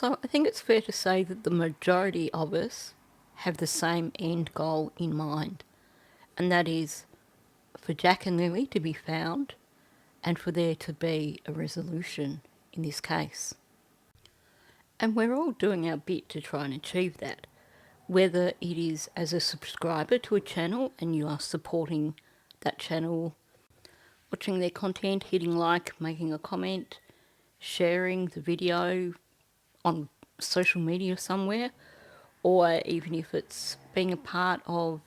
So I think it's fair to say that the majority of us have the same end goal in mind, and that is for Jack and Lily to be found and for there to be a resolution in this case. And we're all doing our bit to try and achieve that, whether it is as a subscriber to a channel and you are supporting that channel, watching their content, hitting like, making a comment, sharing the video on social media somewhere, or even if it's being a part of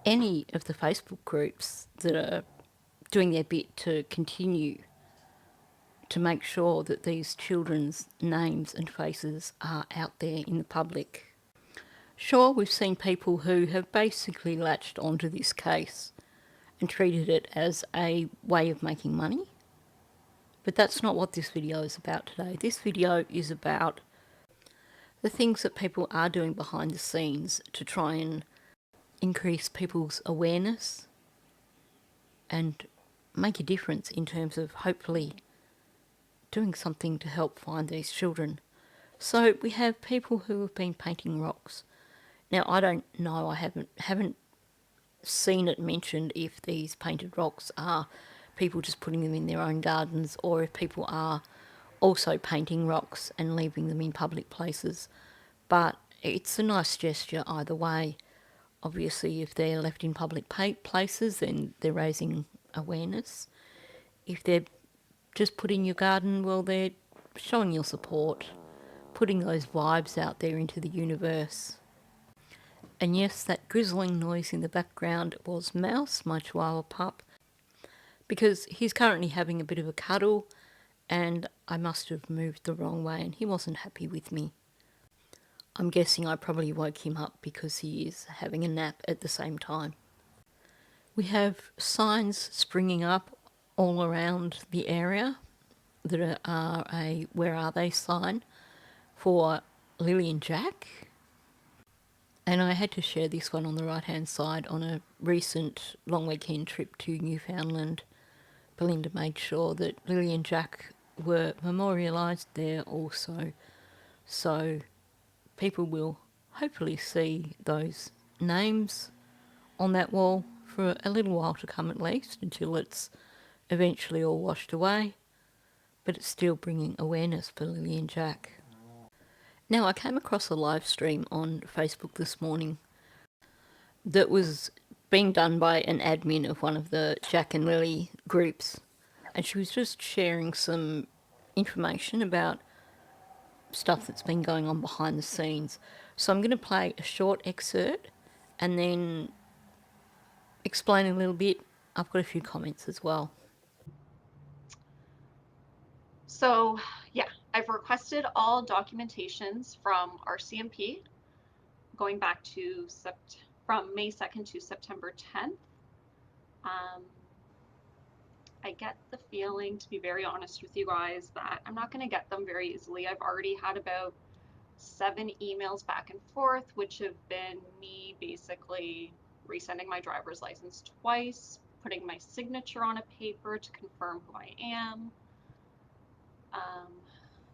any of the Facebook groups that are doing their bit to continue to make sure that these children's names and faces are out there in the public. Sure, we've seen people who have basically latched onto this case and treated it as a way of making money, but that's not what this video is about today. This video is about the things that people are doing behind the scenes to try and increase people's awareness and make a difference in terms of hopefully doing something to help find these children. So we have people who have been painting rocks. Now I don't know, I haven't seen it mentioned if these painted rocks are people just putting them in their own gardens or if people are also painting rocks and leaving them in public places. But it's a nice gesture either way. Obviously, if they're left in public places, then they're raising awareness. If they're just put in your garden, well, they're showing your support, putting those vibes out there into the universe. And yes, that grizzling noise in the background was Mouse, my Chihuahua pup, because he's currently having a bit of a cuddle and I must have moved the wrong way and he wasn't happy with me. I'm guessing I probably woke him up because he is having a nap at the same time. We have signs springing up all around the area that are a "Where are they?" sign for Lily and Jack. And I had to share this one on the right-hand side. On a recent long weekend trip to Newfoundland, Belinda made sure that Lily and Jack were memorialised there also. So people will hopefully see those names on that wall for a little while to come at least, until it's eventually all washed away. But it's still bringing awareness for Lily and Jack. Now, I came across a live stream on Facebook this morning that was being done by an admin of one of the Jack and Lily groups, and she was just sharing some information about stuff that's been going on behind the scenes. So I'm going to play a short excerpt and then explain a little bit. I've got a few comments as well. So yeah, I've requested all documentations from RCMP going back to from May 2nd to September 10th. I get the feeling, to be very honest with you guys, that I'm not going to get them very easily. I've already had about 7 emails back and forth, which have been me basically resending my driver's license twice, putting my signature on a paper to confirm who I am,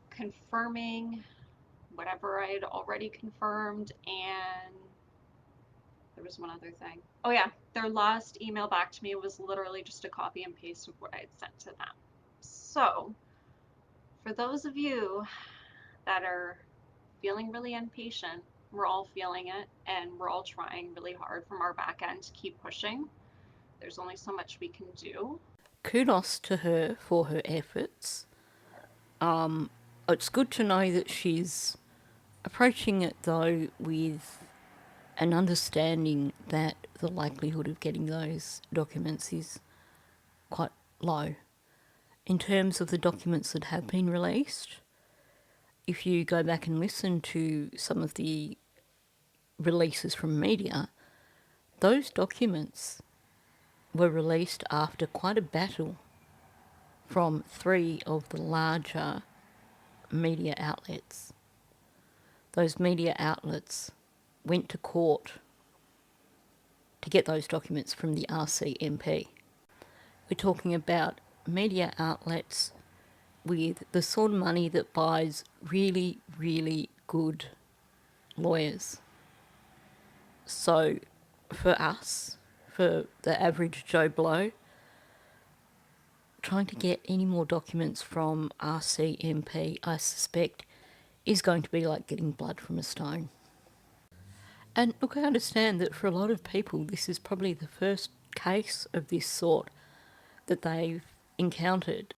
confirming whatever I had already confirmed, and there was one other thing. Oh yeah, their last email back to me was literally just a copy and paste of what I had sent to them. So for those of you that are feeling really impatient, we're all feeling it and we're all trying really hard from our back end to keep pushing. There's only so much we can do. Kudos to her for her efforts. It's good to know that she's approaching it though with an understanding that the likelihood of getting those documents is quite low. In terms of the documents that have been released, if you go back and listen to some of the releases from media, those documents were released after quite a battle from 3 of the larger media outlets. Those media outlets went to court to get those documents from the RCMP. We're talking about media outlets with the sort of money that buys really, really good lawyers. So for us, for the average Joe Blow, trying to get any more documents from RCMP, I suspect, is going to be like getting blood from a stone. And look, I understand that for a lot of people, this is probably the first case of this sort that they've encountered.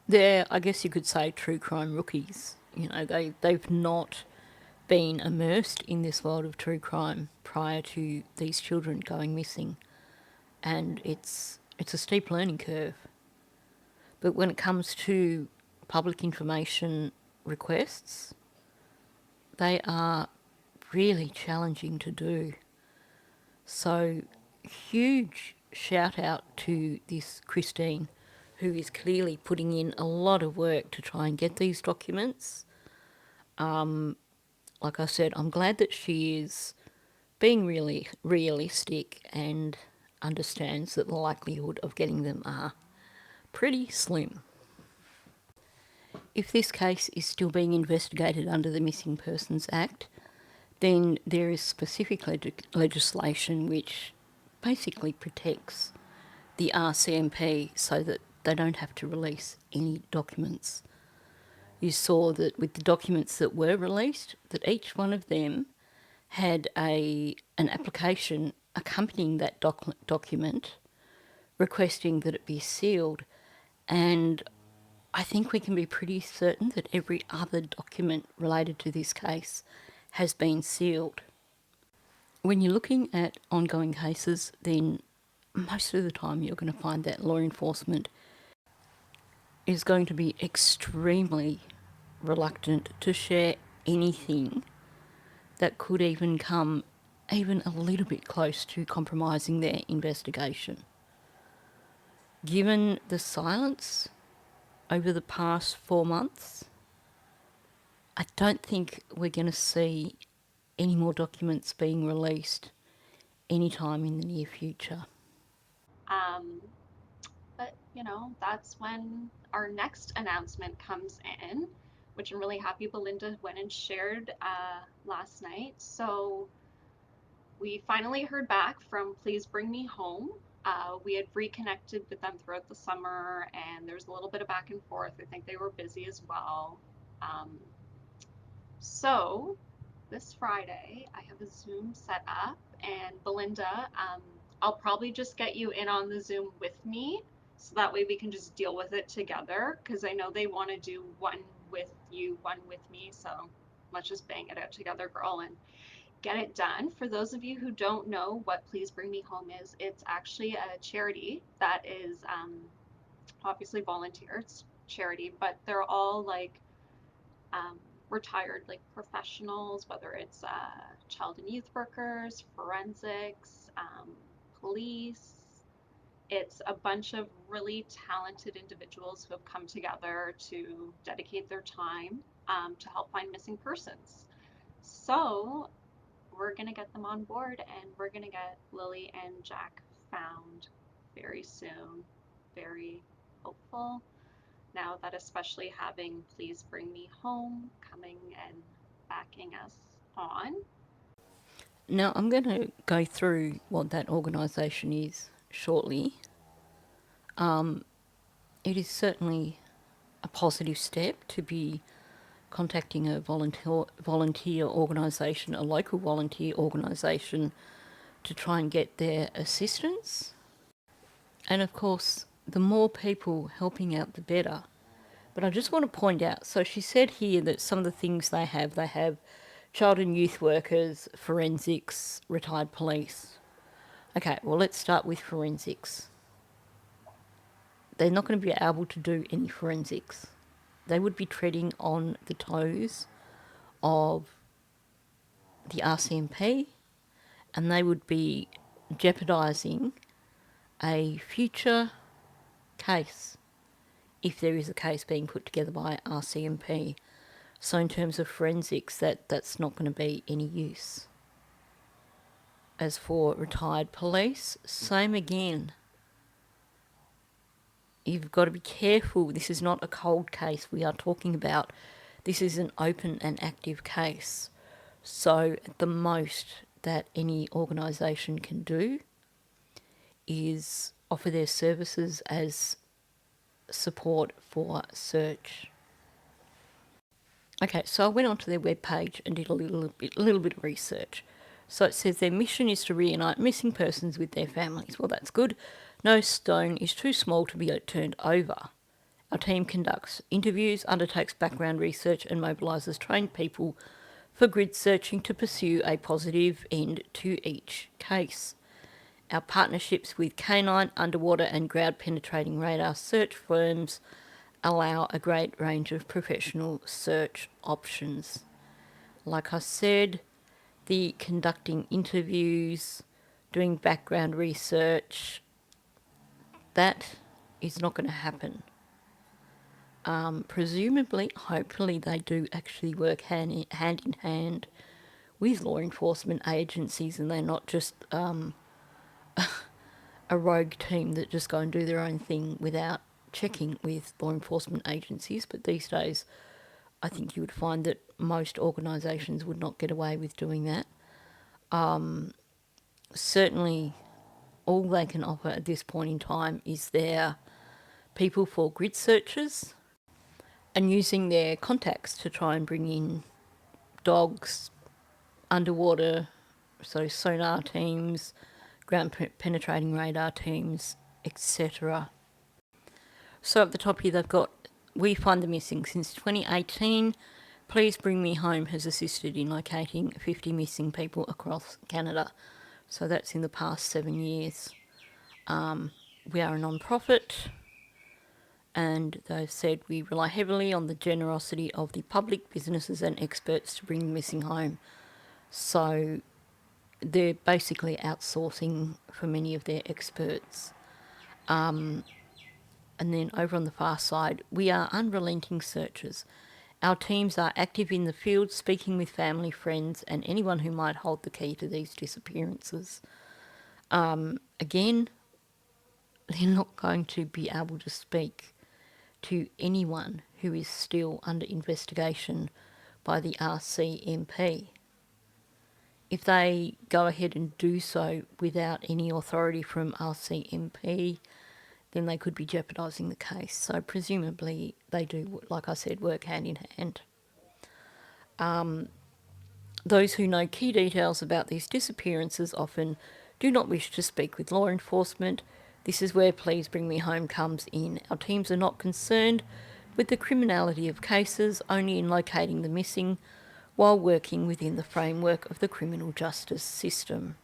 They're, I guess you could say, true crime rookies. You know, they've not been immersed in this world of true crime prior to these children going missing. And it's a steep learning curve. But when it comes to public information requests, they are really challenging to do. So, huge shout out to this Christine, who is clearly putting in a lot of work to try and get these documents. Like I said, I'm glad that she is being really realistic and understands that the likelihood of getting them are pretty slim. If this case is still being investigated under the Missing Persons Act, then there is specific legislation which basically protects the RCMP so that they don't have to release any documents. You saw that with the documents that were released, that each one of them had an application accompanying that document requesting that it be sealed. And I think we can be pretty certain that every other document related to this case has been sealed. When you're looking at ongoing cases, then most of the time you're going to find that law enforcement is going to be extremely reluctant to share anything that could even come even a little bit close to compromising their investigation. Given the silence over the past 4 months, I don't think we're going to see any more documents being released anytime in the near future. Um, but that's when our next announcement comes in, which I'm really happy Belinda went and shared last night. So we finally heard back from Please Bring Me Home. We had reconnected with them throughout the summer, and there's a little bit of back and forth. I think they were busy as well. Um, so this Friday, I have a Zoom set up, and Belinda, I'll probably just get you in on the Zoom with me, so that way we can just deal with it together, because I know they want to do one with you, one with me, so let's just bang it out together, girl, and get it done. For those of you who don't know what Please Bring Me Home is, it's actually a charity that is obviously volunteer, it's charity, but they're all like um, retired like professionals, whether it's child and youth workers, forensics, police. It's a bunch of really talented individuals who have come together to dedicate their time to help find missing persons. So we're going to get them on board, and we're going to get Lily and Jack found very soon. Very hopeful now that, especially having Please Bring Me Home coming and backing us on. Now, I'm going to go through what that organisation is shortly. It is certainly a positive step to be contacting a volunteer organisation, a local volunteer organisation, to try and get their assistance. And of course, the more people helping out, the better. But I just want to point out, so she said here that some of the things they have child and youth workers, forensics, retired police. Okay, well, let's start with forensics. They're not going to be able to do any forensics. They would be treading on the toes of the RCMP, and they would be jeopardising a future case if there is a case being put together by RCMP. So in terms of forensics, that's not going to be any use. As for retired police, same again. you've got to be careful. This is not a cold case we are talking about. This is an open and active case. So the most that any organisation can do is offer their services as support for search. Okay, so I went onto their webpage and did a little bit of research. So it says their mission is to reunite missing persons with their families. Well, that's good. No stone is too small to be turned over. Our team conducts interviews, undertakes background research, and mobilises trained people for grid searching to pursue a positive end to each case. Our partnerships with canine, underwater, and ground penetrating radar search firms allow a great range of professional search options. Like I said, the conducting interviews, doing background research, that is not going to happen. Presumably, hopefully, they do actually work hand in hand with law enforcement agencies, and they're not just a rogue team that just go and do their own thing without checking with law enforcement agencies. But these days, I think you would find that most organisations would not get away with doing that. Certainly, all they can offer at this point in time is their people for grid searches and using their contacts to try and bring in dogs, underwater, so sonar teams, ground penetrating radar teams, etc. So at the top here they've got, we find the missing since 2018. Please Bring Me Home has assisted in locating 50 missing people across Canada. So that's in the past 7 years. We are a non-profit, and they've said we rely heavily on the generosity of the public, businesses and experts to bring the missing home. So they're basically outsourcing for many of their experts. And then over on the far side, we are unrelenting searchers. Our teams are active in the field, speaking with family, friends, and anyone who might hold the key to these disappearances. Again, they're not going to be able to speak to anyone who is still under investigation by the RCMP. If they go ahead and do so without any authority from RCMP, then they could be jeopardising the case. So presumably they do, like I said, work hand in hand. Those who know key details about these disappearances often do not wish to speak with law enforcement. This is where Please Bring Me Home comes in. Our teams are not concerned with the criminality of cases, only in locating the missing, while working within the framework of the criminal justice system.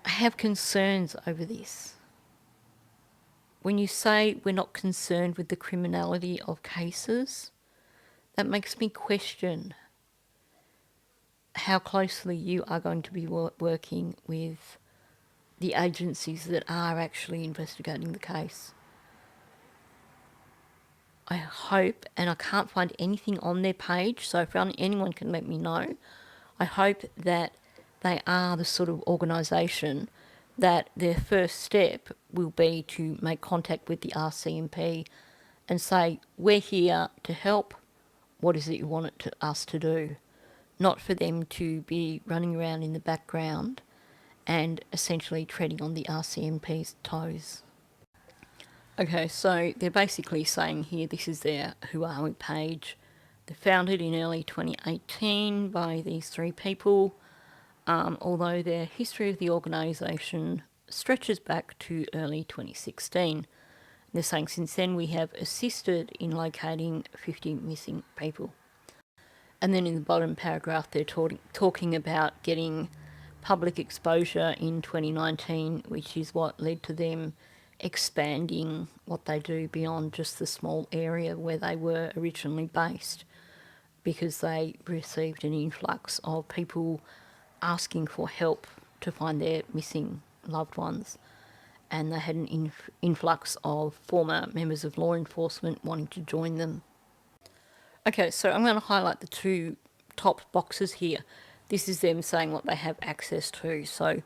I have concerns over this. When you say we're not concerned with the criminality of cases, that makes me question how closely you are going to be working with the agencies that are actually investigating the case. I hope, and I can't find anything on their page, so if anyone can let me know, I hope that they are the sort of organisation that their first step will be to make contact with the RCMP and say, we're here to help, what is it you want us to do? Not for them to be running around in the background and essentially treading on the RCMP's toes. Okay, so they're basically saying here this is their Who Are We page. They're founded in early 2018 by these three people, although their history of the organisation stretches back to early 2016. They're saying since then we have assisted in locating 50 missing people. And then in the bottom paragraph they're talking about getting public exposure in 2019, which is what led to them expanding what they do beyond just the small area where they were originally based, because they received an influx of people asking for help to find their missing loved ones. And they had an influx of former members of law enforcement wanting to join them. Okay, so I'm going to highlight the two top boxes here. This is them saying what they have access to. So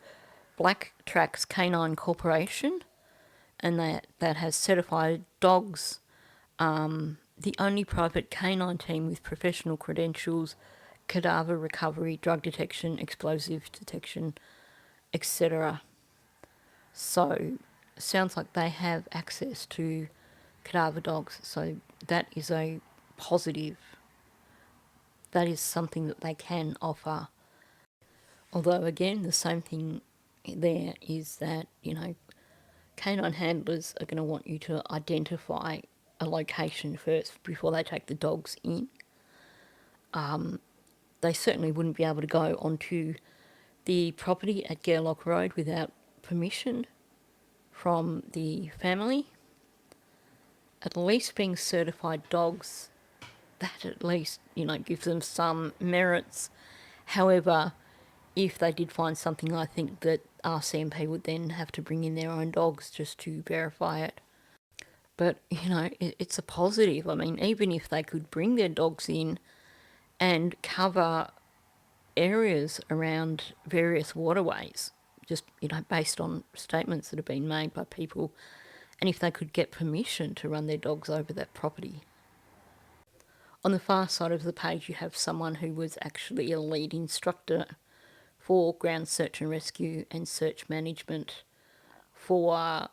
Black Tracks Canine Corporation and that has certified dogs, the only private canine team with professional credentials, cadaver recovery, drug detection, explosive detection, etc. So, sounds like they have access to cadaver dogs. So that is a positive. That is something that they can offer. Although, again, the same thing there is that, canine handlers are going to want you to identify a location first before they take the dogs in. They certainly wouldn't be able to go onto the property at Gairloch Road without permission from the family. At least being certified dogs, that at least, gives them some merits. However, if they did find something, I think that RCMP would then have to bring in their own dogs just to verify it. But, it's a positive. I mean, even if they could bring their dogs in and cover areas around various waterways, just, based on statements that have been made by people, and if they could get permission to run their dogs over that property. On the far side of the page, you have someone who was actually a lead instructor for ground search and rescue and search management for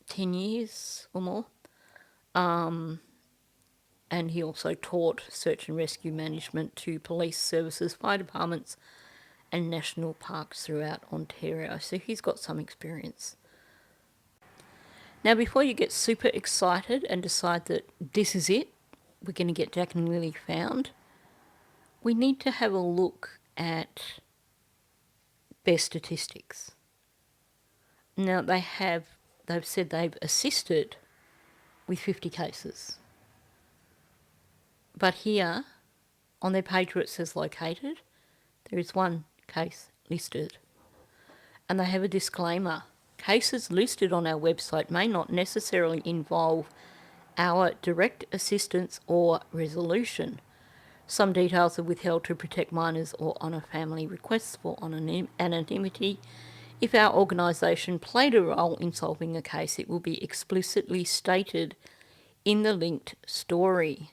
10 years or more. And he also taught search and rescue management to police services, fire departments, and national parks throughout Ontario. So he's got some experience. Now, before you get super excited and decide that this is it, we're going to get Jack and Lily found, we need to have a look at their statistics. Now, they've said they've assisted with 50 cases. But here, on their page where it says located, there is one case listed. And they have a disclaimer. Cases listed on our website may not necessarily involve our direct assistance or resolution. Some details are withheld to protect minors or honour family requests for anonymity. If our organisation played a role in solving a case, it will be explicitly stated in the linked story.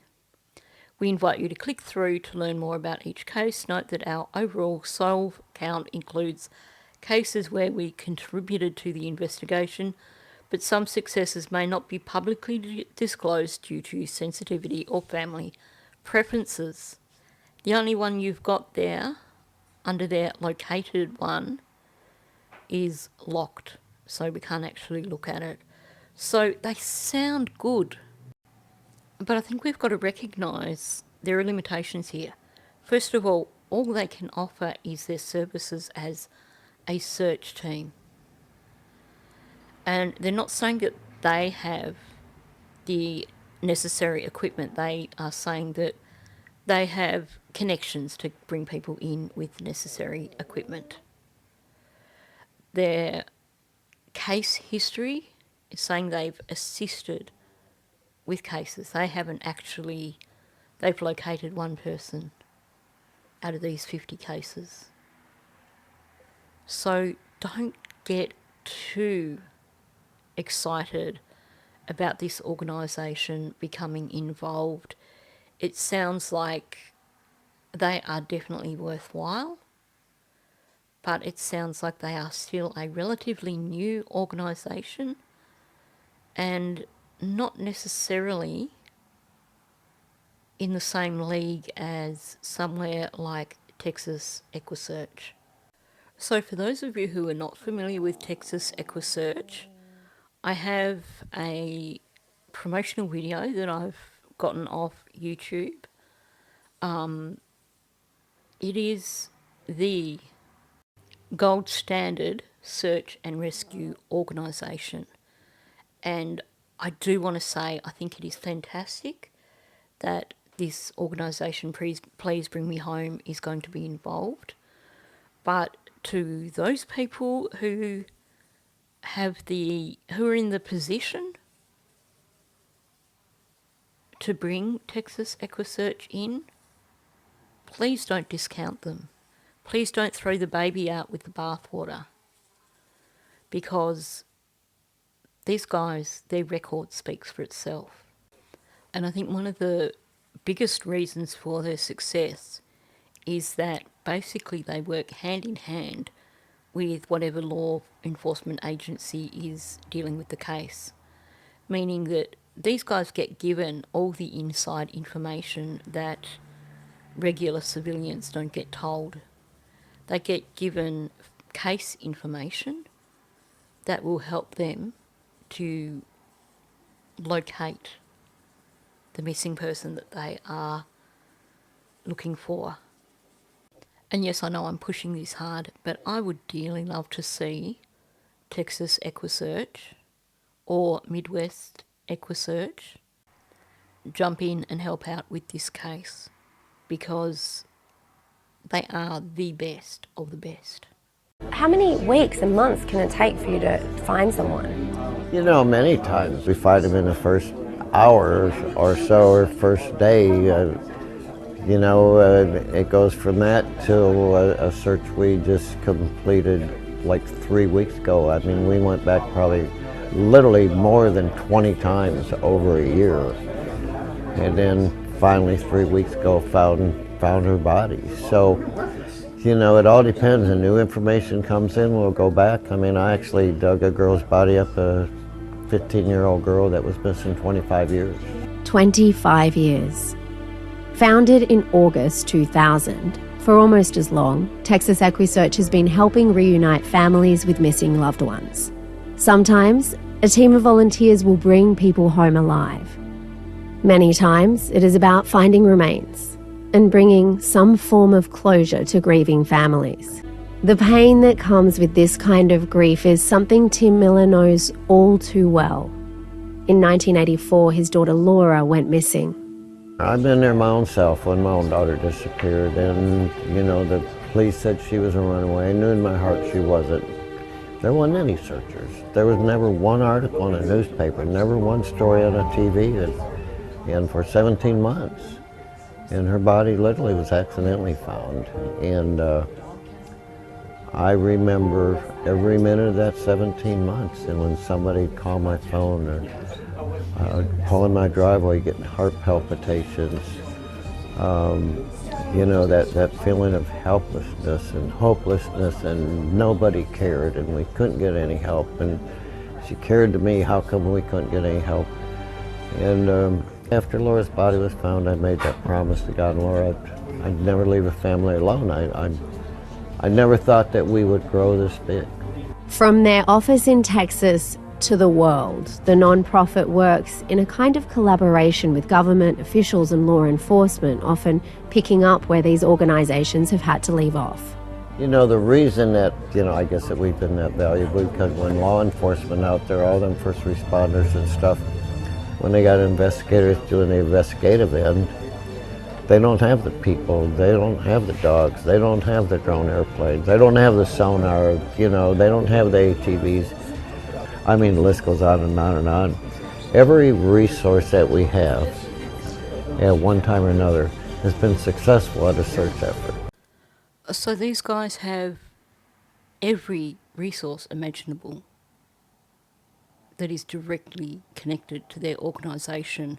We invite you to click through to learn more about each case. Note that our overall solve count includes cases where we contributed to the investigation, but some successes may not be publicly disclosed due to sensitivity or family preferences. The only one you've got there, under their located one, is locked, so we can't actually look at it. So they sound good, but I think we've got to recognise there are limitations here. First of all they can offer is their services as a search team. And they're not saying that they have the necessary equipment. They are saying that they have connections to bring people in with necessary equipment. Their case history is saying they've assisted with cases. They've located one person out of these 50 cases. So don't get too excited about this organisation becoming involved. It sounds like they are definitely worthwhile, but it sounds like they are still a relatively new organisation and not necessarily in the same league as somewhere like Texas EquuSearch. So for those of you who are not familiar with Texas EquuSearch, I have a promotional video that I've gotten off YouTube. It is the gold standard search and rescue organisation. And I do want to say I think it is fantastic that this organisation, Please Bring Me Home, is going to be involved. But to those people who are in the position to bring Texas EquuSearch in, please don't discount them. Please don't throw the baby out with the bathwater, because these guys, their record speaks for itself. And I think one of the biggest reasons for their success is that basically they work hand in hand with whatever law enforcement agency is dealing with the case. Meaning that these guys get given all the inside information that regular civilians don't get told. They get given case information that will help them to locate the missing person that they are looking for. And yes, I know I'm pushing this hard, but I would dearly love to see Texas EquuSearch or Midwest EquuSearch jump in and help out with this case, because they are the best of the best. How many weeks and months can it take for you to find someone? You know, many times we find them in the first hour or so, or first day. It goes from that till a search we just completed like 3 weeks ago. I mean, we went back probably literally more than 20 times over a year. And then finally 3 weeks ago found her body. So, it all depends. And new information comes in, we'll go back. I mean, I actually dug a girl's body up, a 15-year-old girl that was missing 25 years. 25 years. Founded in August 2000, for almost as long, Texas EquuSearch has been helping reunite families with missing loved ones. Sometimes, a team of volunteers will bring people home alive. Many times, it is about finding remains and bringing some form of closure to grieving families. The pain that comes with this kind of grief is something Tim Miller knows all too well. In 1984, his daughter Laura went missing. I've been there my own self when my own daughter disappeared, and the police said she was a runaway. I knew in my heart she wasn't. There wasn't any searchers. There was never one article in a newspaper, never one story on a TV, and for 17 months. And her body literally was accidentally found. And I remember every minute of that 17 months, and when somebody called my phone or pulling my driveway, getting heart palpitations, that feeling of helplessness and hopelessness, and nobody cared, and we couldn't get any help. And she cared to me, how come we couldn't get any help? And after Laura's body was found, I made that promise to God and Laura, I'd never leave a family alone. I never thought that we would grow this big. From their office in Texas to the world, the nonprofit works in a kind of collaboration with government officials and law enforcement, often picking up where these organizations have had to leave off. The reason that, I guess that we've been that valuable, because when law enforcement out there, all them first responders and stuff, when they got investigators doing the investigative end, they don't have the people, they don't have the dogs, they don't have the drone airplanes, they don't have the sonar, they don't have the ATVs. I mean, the list goes on and on and on. Every resource that we have, at one time or another, has been successful at a search effort. So these guys have every resource imaginable that is directly connected to their organisation.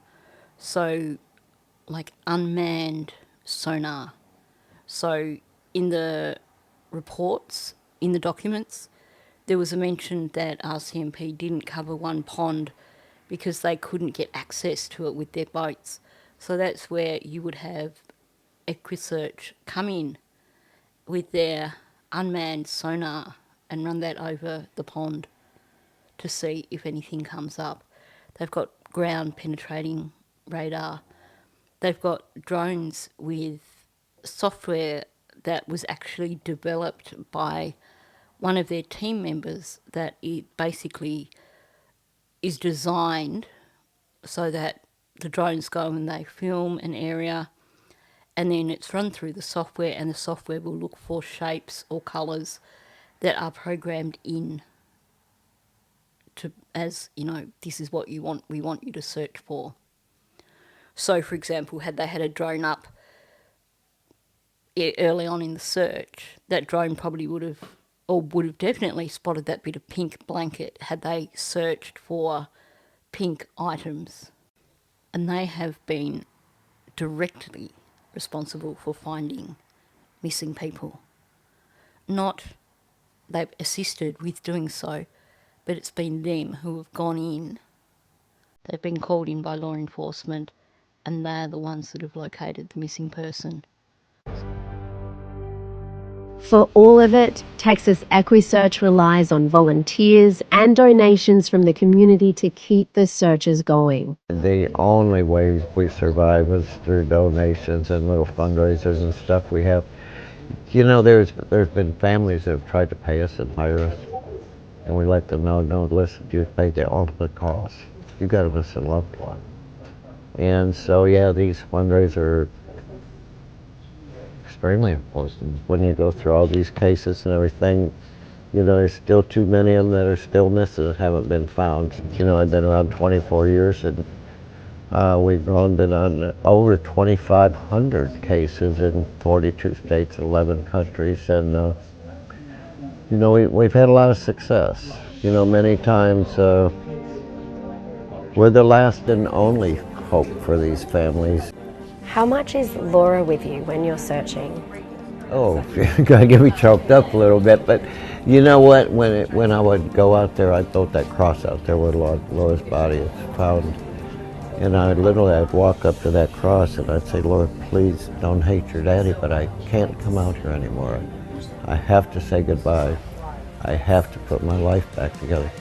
So, like unmanned sonar. So in the reports, in the documents, there was a mention that RCMP didn't cover one pond because they couldn't get access to it with their boats. So that's where you would have EquuSearch come in with their unmanned sonar and run that over the pond to see if anything comes up. They've got ground penetrating radar. They've got drones with software that was actually developed by one of their team members, that it basically is designed so that the drones go and they film an area, and then it's run through the software, and the software will look for shapes or colours that are programmed in to, as, this is what you want, we want you to search for. So, for example, had they had a drone up early on in the search, that drone probably would have or would have definitely spotted that bit of pink blanket had they searched for pink items. And they have been directly responsible for finding missing people. Not they've assisted with doing so, but it's been them who have gone in. They've been called in by law enforcement, and they're the ones that have located the missing person. For all of it, Texas EquuSearch relies on volunteers and donations from the community to keep the searches going. The only way we survive is through donations and little fundraisers and stuff we have. You know, there's been families that have tried to pay us and hire us, and we let them know, no, listen, you paid the ultimate cost. You got a missing loved one. And so, yeah, these fundraisers are extremely important. When you go through all these cases and everything, you know, there's still too many of them that are still missing and haven't been found. You know, I've been around 24 years, and we've been on over 2,500 cases in 42 states, 11 countries, and you know, we've had a lot of success. You know, many times we're the last and only hope for these families. How much is Laura with you when you're searching? Oh, you're gonna get me choked up a little bit, but you know what? When I would go out there, I'd throw that cross out there where Laura's body is found. And I'd walk up to that cross and I'd say, Lord, please don't hate your daddy, but I can't come out here anymore. I have to say goodbye. I have to put my life back together.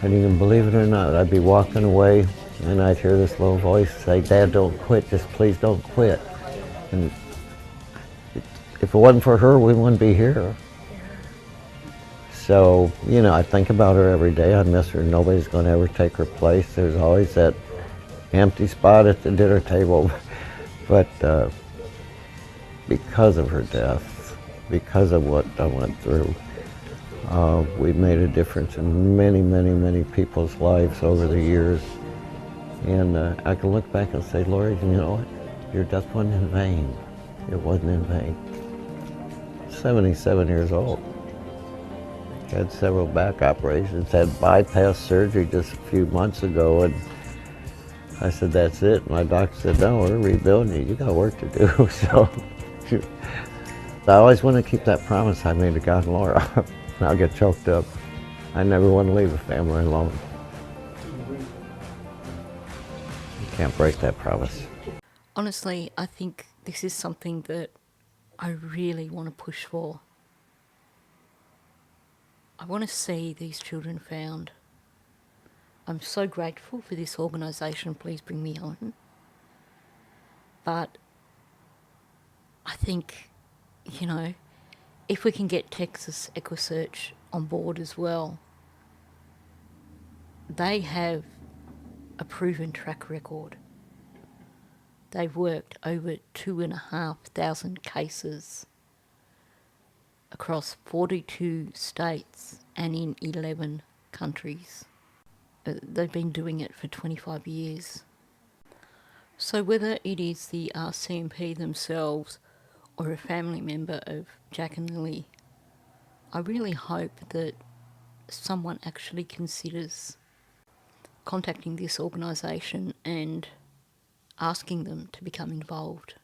And you can believe it or not, I'd be walking away and I'd hear this little voice say, Dad, don't quit, just please don't quit. And if it wasn't for her, we wouldn't be here. So, you know, I think about her every day. I miss her. Nobody's going to ever take her place. There's always that empty spot at the dinner table. But because of her death, because of what I went through, we've made a difference in many, many, many people's lives over the years. And I can look back and say, Lori, you know what? Your death wasn't in vain. It wasn't in vain. 77 years old. Had several back operations, had bypass surgery just a few months ago, and I said, that's it. My doctor said, no, we're rebuilding you. You got work to do. So I always want to keep that promise I made to God and Laura. I'll get choked up. I never want to leave a family alone. You can't break that promise. Honestly, I think this is something that I really want to push for. I want to see these children found. I'm so grateful for this organisation, Please Bring Me Home. But I think, you know, if we can get Texas EquuSearch on board as well, they have a proven track record. They've worked over 2,500 cases across 42 states and in 11 countries. They've been doing it for 25 years. So whether it is the RCMP themselves or a family member of Jack and Lily, I really hope that someone actually considers contacting this organisation and asking them to become involved.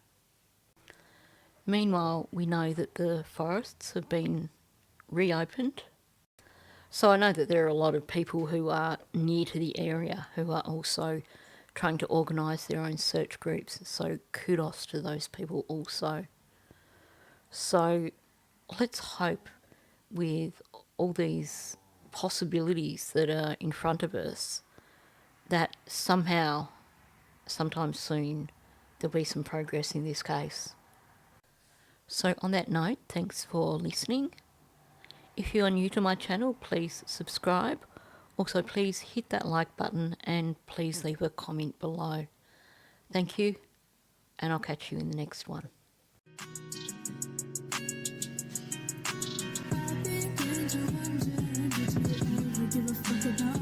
Meanwhile, we know that the forests have been reopened. So I know that there are a lot of people who are near to the area who are also trying to organise their own search groups. So kudos to those people also. So let's hope with all these possibilities that are in front of us that somehow, sometime soon, there'll be some progress in this case. So on that note, thanks for listening. If you are new to my channel, please subscribe. Also, please hit that like button and please leave a comment below. Thank you, and I'll catch you in the next one. Give a fuck about